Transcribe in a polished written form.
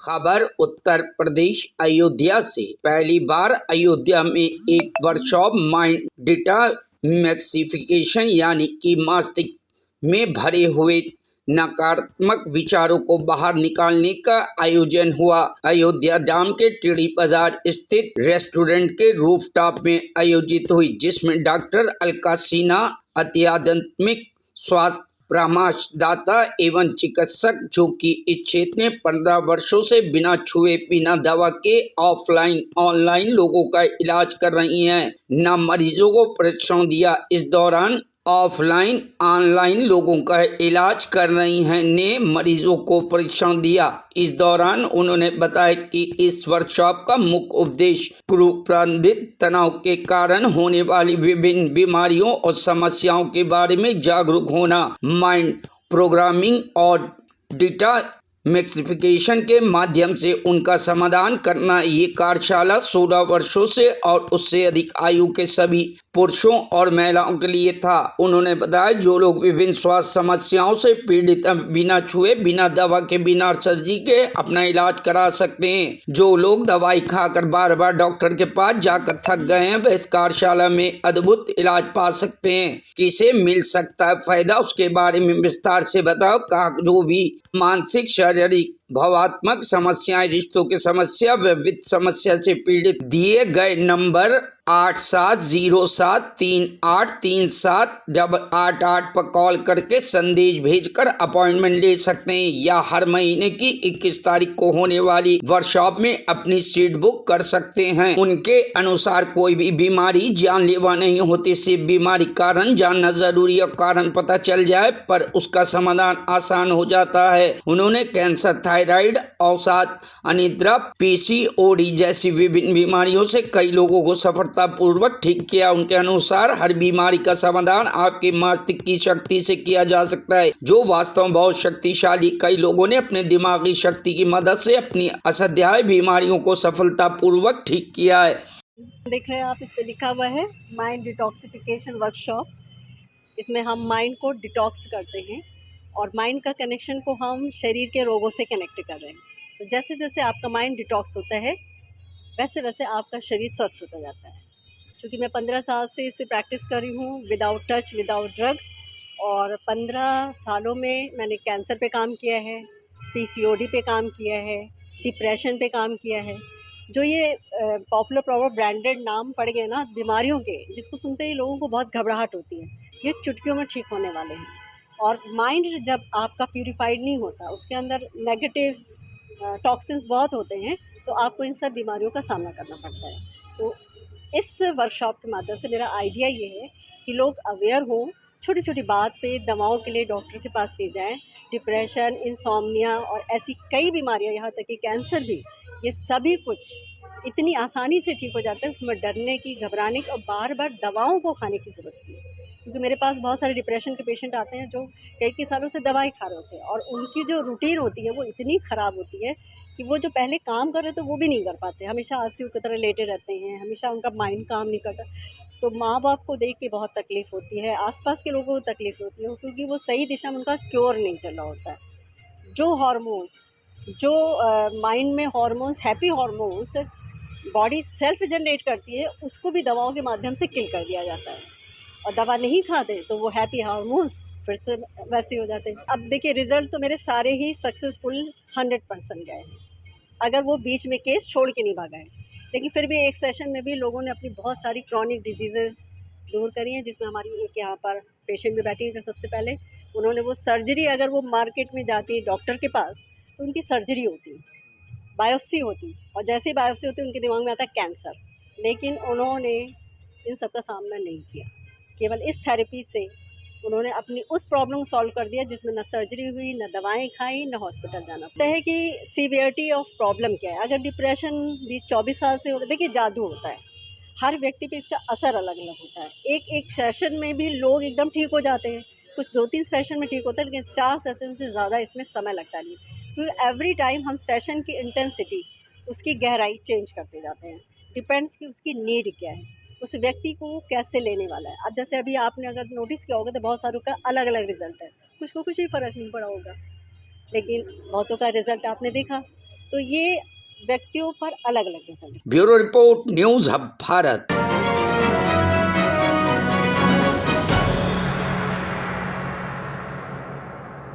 खबर उत्तर प्रदेश अयोध्या से। पहली बार अयोध्या में एक वर्कशॉप माइंड डिटॉक्सिफिकेशन यानी कि मस्तिष्क में भरे हुए नकारात्मक विचारों को बाहर निकालने का आयोजन हुआ। अयोध्या धाम के टिड़ी बाजार स्थित रेस्टोरेंट के रूफटॉप में आयोजित हुई, जिसमें डॉक्टर अलका सिन्हा, अत्याधुनिक स्वास्थ्य परामर्शदाता एवं चिकित्सक जो कि इस क्षेत्र में 15 वर्षों से बिना छुए बिना दवा के ऑफलाइन ऑनलाइन लोगों का इलाज कर रही हैं, न मरीजों को प्रशिक्षण दिया। इस दौरान ऑफलाइन ऑनलाइन लोगों का इलाज कर रही हैं ने मरीजों को प्रशिक्षण दिया। इस दौरान उन्होंने बताया कि इस वर्कशॉप का मुख्य उद्देश्य कुप्रबंधित तनाव के कारण होने वाली विभिन्न बीमारियों और समस्याओं के बारे में जागरूक होना, माइंड प्रोग्रामिंग और डिटॉक्सिफिकेशन के माध्यम से उनका समाधान करना। ये कार्यशाला 16 वर्षों से और उससे अधिक आयु के सभी पुरुषों और महिलाओं के लिए था। उन्होंने बताया जो लोग विभिन्न स्वास्थ्य समस्याओं से पीड़ित बिना छुए बिना दवा के बिना सर्जरी के अपना इलाज करा सकते हैं। जो लोग दवाई खाकर बार बार डॉक्टर के पास जाकर थक गए हैं, वह इस कार्यशाला में अद्भुत इलाज पा सकते हैं। किसे मिल सकता है फायदा, उसके बारे में विस्तार से बताओ। कहा जो भी मानसिक, शारीरिक, भावात्मक समस्याएं, रिश्तों की समस्या व वित्त समस्या से पीड़ित दिए गए नंबर 8707383788 पर कॉल करके संदेश भेजकर अपॉइंटमेंट ले सकते हैं या हर महीने की 21 तारीख को होने वाली वर्कशॉप में अपनी सीट बुक कर सकते हैं। उनके अनुसार कोई भी बीमारी जानलेवा नहीं होती, सिर्फ बीमारी कारण जानना जरूरी है। कारण पता चल जाए पर उसका समाधान आसान हो जाता है। उन्होंने कैंसर, थायराइड, अवसाद, अनिद्रा, पीसीओडी जैसी विभिन्न बीमारियों से कई लोगों को सफलतापूर्वक ठीक किया। उनके अनुसार हर बीमारी का समाधान आपके मस्तिष्क की शक्ति से किया जा सकता है, जो वास्तव में बहुत शक्तिशाली। कई लोगों ने अपने दिमागी शक्ति की मदद से अपनी असाध्य बीमारियों को सफलतापूर्वक ठीक किया है। देख रहे हैं आप, इस पे लिखा हुआ है माइंड डिटॉक्सिफिकेशन वर्कशॉप। इसमें हम माइंड को डिटॉक्स करते हैं और माइंड का कनेक्शन को हम शरीर के रोगों से कनेक्ट कर रहे हैं। तो जैसे जैसे आपका माइंड डिटॉक्स होता है वैसे वैसे आपका शरीर स्वस्थ होता जाता है। क्योंकि मैं 15 साल से इस पर प्रैक्टिस कर रही हूँ, विदाउट टच, विदाउट ड्रग, और 15 सालों में मैंने कैंसर पे काम किया है, पीसीओडी पे काम किया है, डिप्रेशन पे काम किया है। जो ये पॉपुलर प्रॉपर ब्रांडेड नाम पड़ गए ना बीमारियों के, जिसको सुनते ही लोगों को बहुत घबराहट होती है, ये चुटकियों में ठीक होने वाले हैं। और माइंड जब आपका प्यूरिफाइड नहीं होता, उसके अंदर नेगेटिव्स टॉक्सिन्स बहुत होते हैं, तो आपको इन सब बीमारियों का सामना करना पड़ता है। तो इस वर्कशॉप के माध्यम से मेरा आइडिया ये है कि लोग अवेयर हों, छोटी छोटी बात पे दवाओं के लिए डॉक्टर के पास ले जाएं। डिप्रेशन, इंसोम्निया और ऐसी कई बीमारियां, यहाँ तक कि कैंसर भी, ये सभी कुछ इतनी आसानी से ठीक हो जाता है। उसमें डरने की, घबराने की और बार बार दवाओं को खाने की ज़रूरत नहीं है। क्योंकि मेरे पास बहुत सारे डिप्रेशन के पेशेंट आते हैं जो कई सालों से दवाई खा रहे होते हैं और उनकी जो रूटीन होती है वो इतनी ख़राब होती है कि वो जो पहले काम कर रहे थे वो भी नहीं कर पाते, हमेशा आलसी की तरह लेटे रहते हैं, हमेशा उनका माइंड काम नहीं करता। तो माँ बाप को देख के बहुत तकलीफ़ होती है, आसपास के लोगों को तकलीफ़ होती है, क्योंकि वो सही दिशा में उनका क्योर नहीं चल रहा होता है। जो हार्मोन्स, जो माइंड में hormones, happy hormones body self generate करती है, उसको भी दवाओं के माध्यम से किल कर दिया जाता है। और दवा नहीं खाते तो वो हैप्पी हार्मोन्स फिर से वैसे हो जाते हैं। अब देखिए, रिज़ल्ट तो मेरे सारे ही सक्सेसफुल 100% गए हैं, अगर वो बीच में केस छोड़ के नहीं भागा है। लेकिन फिर भी एक सेशन में भी लोगों ने अपनी बहुत सारी क्रॉनिक डिजीज़ेस दूर करी हैं, जिसमें हमारी एक यहाँ पर पेशेंट भी बैठी है जो सबसे पहले उन्होंने वो सर्जरी, अगर वो मार्केट में जाती है डॉक्टर के पास तो उनकी सर्जरी होती, बायोप्सी होती, और जैसे ही बायोप्सी होती उनके दिमाग में आता है कैंसर। लेकिन उन्होंने इन सब का सामना नहीं किया, केवल इस थेरेपी से उन्होंने अपनी उस प्रॉब्लम को सॉल्व कर दिया, जिसमें न सर्जरी हुई, न दवाएं खाई, न हॉस्पिटल जाना पड़ता है। कि सीवियरिटी ऑफ प्रॉब्लम क्या है। अगर डिप्रेशन 20-24 साल से होता है, देखिए जादू होता है, हर व्यक्ति पे इसका असर अलग अलग होता है। एक सेशन में भी लोग एकदम ठीक हो जाते हैं, कुछ 2-3 सेशन में ठीक होता है, लेकिन 4 सेशन से ज़्यादा इसमें समय लगता नहीं, क्योंकि एवरी टाइम हम सेशन की इंटेंसिटी, उसकी गहराई चेंज करते जाते हैं। डिपेंड्स कि उसकी नीड क्या है, उस व्यक्ति को वो कैसे लेने वाला है। अब जैसे अभी आपने अगर नोटिस किया होगा तो बहुत सारों का अलग अलग रिजल्ट है, कुछ को कुछ भी फ़र्क नहीं पड़ा होगा, लेकिन बहुतों का रिजल्ट आपने देखा। तो ये व्यक्तियों पर अलग अलग result. Bureau report, news hub Bharat.